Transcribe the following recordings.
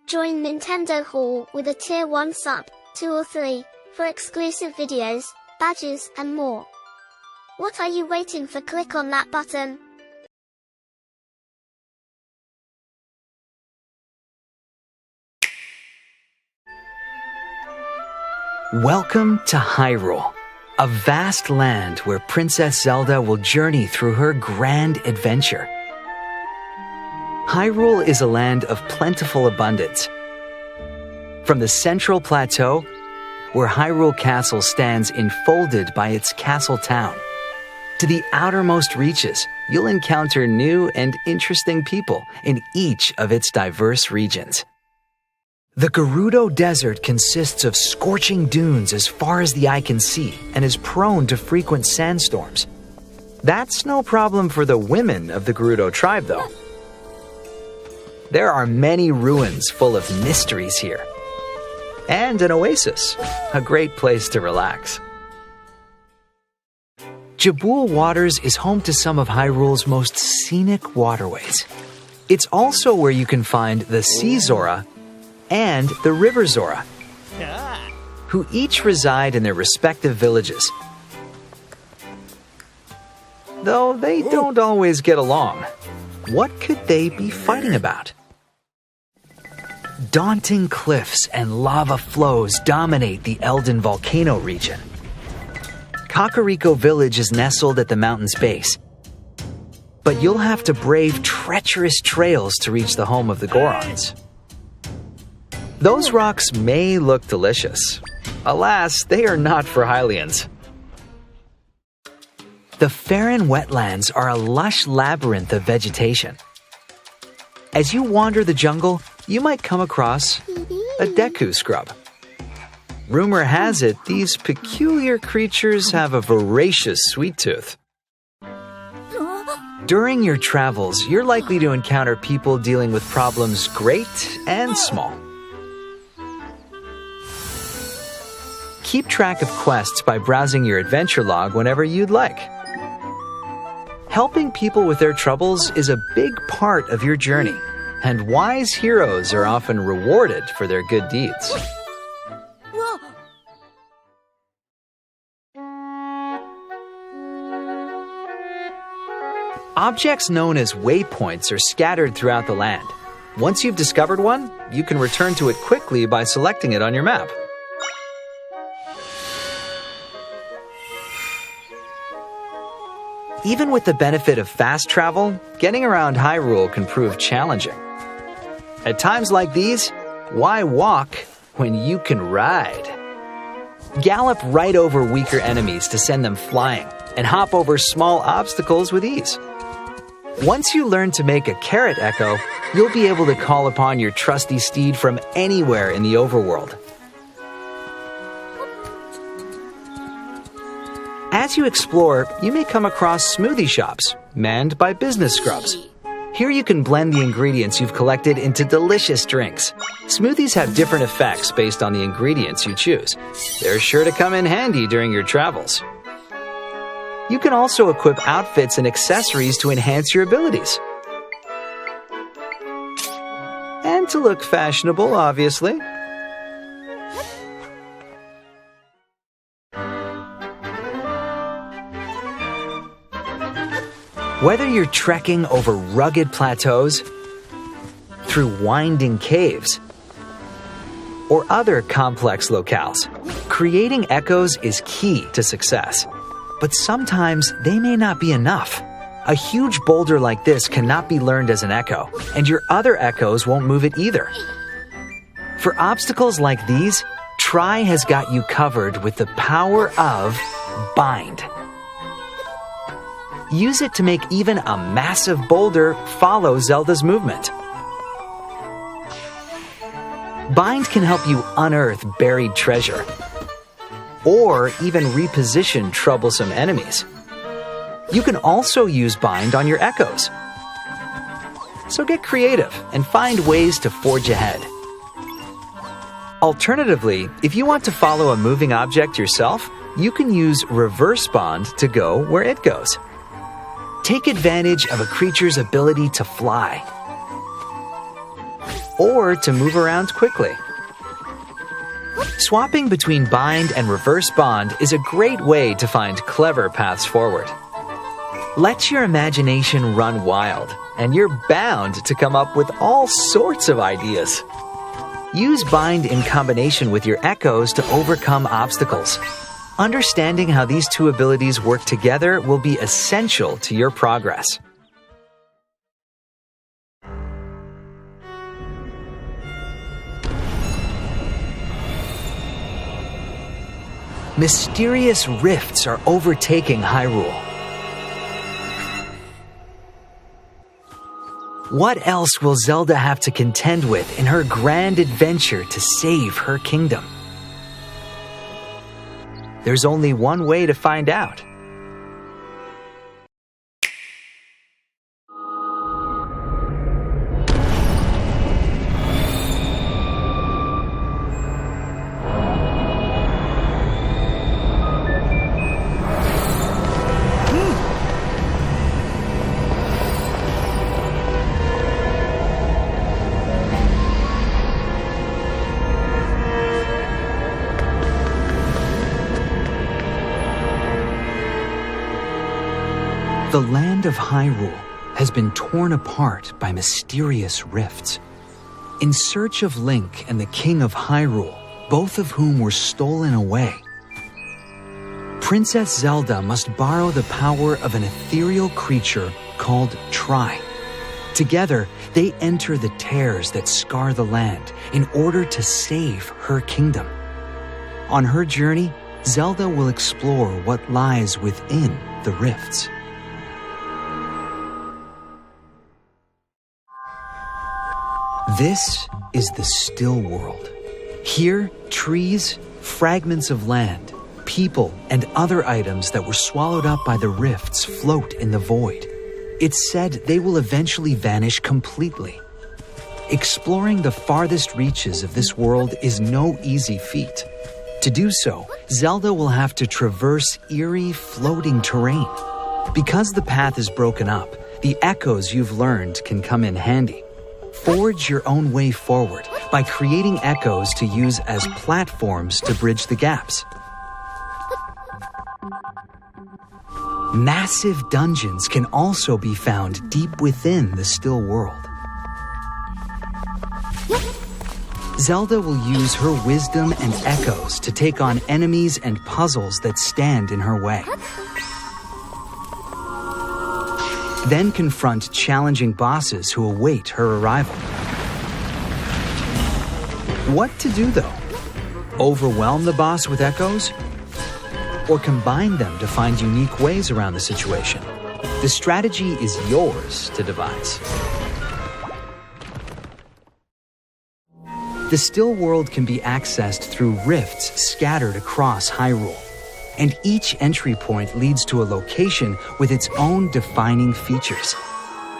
Join Nintendo Hall with a Tier 1 sub, 2 or 3, for exclusive videos, badges, and more. What are you waiting for? Click on that button. Welcome to Hyrule, a vast land where Princess Zelda will journey through her grand adventure. Hyrule is a land of plentiful abundance. From the central plateau, where Hyrule Castle stands enfolded by its castle town, to the outermost reaches, you'll encounter new and interesting people in each of its diverse regions. The Gerudo Desert consists of scorching dunes as far as the eye can see and is prone to frequent sandstorms. That's no problem for the women of the Gerudo tribe, though. There are many ruins full of mysteries here. And an oasis, a great place to relax. Jabul Waters is home to some of Hyrule's most scenic waterways. It's also where you can find the Sea Zora and the River Zora, who each reside in their respective villages. Though they don't always get along. What could they be fighting about? Daunting cliffs and lava flows dominate the Eldin volcano region. Kakariko Village is nestled at the mountain's base, but you'll have to brave treacherous trails to reach the home of the Gorons. Those rocks may look delicious. Alas, they are not for Hylians. The Farron wetlands are a lush labyrinth of vegetation. As you wander the jungle, you might come across a Deku scrub. Rumor has it these peculiar creatures have a voracious sweet tooth. During your travels, you're likely to encounter people dealing with problems great and small. Keep track of quests by browsing your adventure log whenever you'd like. Helping people with their troubles is a big part of your journey, and wise heroes are often rewarded for their good deeds. Objects known as waypoints are scattered throughout the land. Once you've discovered one, you can return to it quickly by selecting it on your map. Even with the benefit of fast travel, getting around Hyrule can prove challenging. At times like these, why walk when you can ride? Gallop right over weaker enemies to send them flying, and hop over small obstacles with ease. Once you learn to make a carrot echo, you'll be able to call upon your trusty steed from anywhere in the overworld. As you explore, you may come across smoothie shops, manned by business scrubs. Here you can blend the ingredients you've collected into delicious drinks. Smoothies have different effects based on the ingredients you choose. They're sure to come in handy during your travels. You can also equip outfits and accessories to enhance your abilities. And to look fashionable, obviously. Whether you're trekking over rugged plateaus, through winding caves, or other complex locales, creating echoes is key to success. But sometimes they may not be enough. A huge boulder like this cannot be learned as an echo, and your other echoes won't move it either. For obstacles like these, Tri has got you covered with the power of Bind. Use it to make even a massive boulder follow Zelda's movement. Bind can help you unearth buried treasure, or even reposition troublesome enemies. You can also use Bind on your echoes. So get creative and find ways to forge ahead. Alternatively, if you want to follow a moving object yourself, you can use Reverse Bond to go where it goes. Take advantage of a creature's ability to fly. or to move around quickly. Swapping between bind and reverse bond is a great way to find clever paths forward. Let your imagination run wild, and you're bound to come up with all sorts of ideas. Use bind in combination with your echoes to overcome obstacles. Understanding how these two abilities work together will be essential to your progress. Mysterious rifts are overtaking Hyrule. What else will Zelda have to contend with in her grand adventure to save her kingdom? There's only one way to find out. The land of Hyrule has been torn apart by mysterious rifts. In search of Link and the King of Hyrule, both of whom were stolen away, Princess Zelda must borrow the power of an ethereal creature called Tri. Together, they enter the tears that scar the land in order to save her kingdom. On her journey, Zelda will explore what lies within the rifts. This is the still world. Here, trees, fragments of land, people, and other items that were swallowed up by the rifts float in the void. It's said they will eventually vanish completely. Exploring the farthest reaches of this world is no easy feat. To do so, Zelda will have to traverse eerie, floating terrain. Because the path is broken up, the echoes you've learned can come in handy. Forge your own way forward by creating echoes to use as platforms to bridge the gaps. Massive dungeons can also be found deep within the still world. Zelda will use her wisdom and echoes to take on enemies and puzzles that stand in her way. Then confront challenging bosses who await her arrival. What to do, though? Overwhelm the boss with echoes? Or combine them to find unique ways around the situation? The strategy is yours to devise. The still world can be accessed through rifts scattered across Hyrule, and each entry point leads to a location with its own defining features.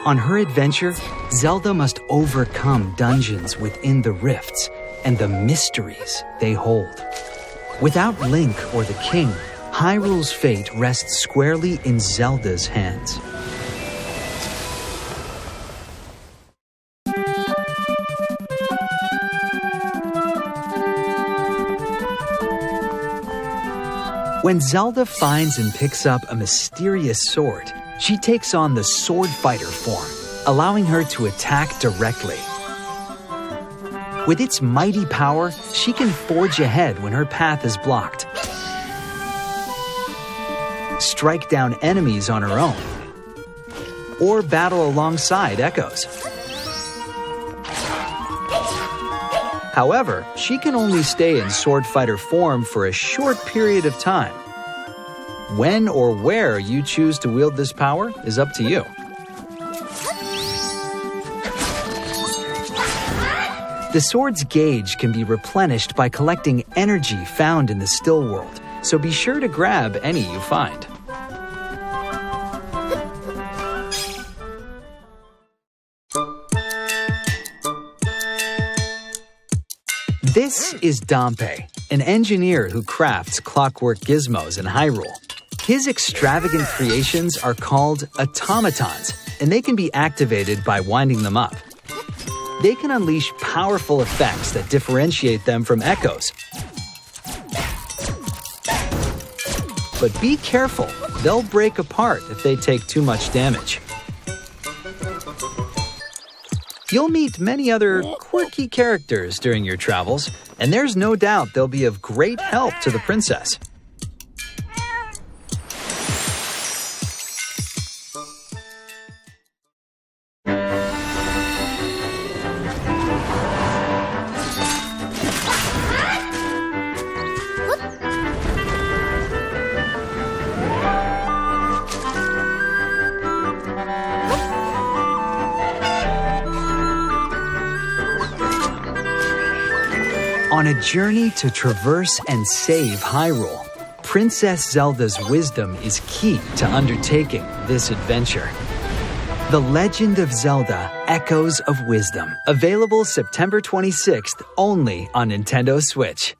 On her adventure, Zelda must overcome dungeons within the rifts and the mysteries they hold. Without Link or the King, Hyrule's fate rests squarely in Zelda's hands. When Zelda finds and picks up a mysterious sword, she takes on the Swordfighter form, allowing her to attack directly. With its mighty power, she can forge ahead when her path is blocked, strike down enemies on her own, or battle alongside echoes. However, she can only stay in Swordfighter form for a short period of time. When or where you choose to wield this power is up to you. The sword's gauge can be replenished by collecting energy found in the still world, so be sure to grab any you find. This is Dompe, an engineer who crafts clockwork gizmos in Hyrule. His extravagant creations are called automatons, and they can be activated by winding them up. they can unleash powerful effects that differentiate them from echoes. But be careful, they'll break apart if they take too much damage. You'll meet many other quirky characters during your travels, and there's no doubt they'll be of great help to the princess. On a journey to traverse and save Hyrule, Princess Zelda's wisdom is key to undertaking this adventure. The Legend of Zelda: Echoes of Wisdom, available September 26th only on Nintendo Switch.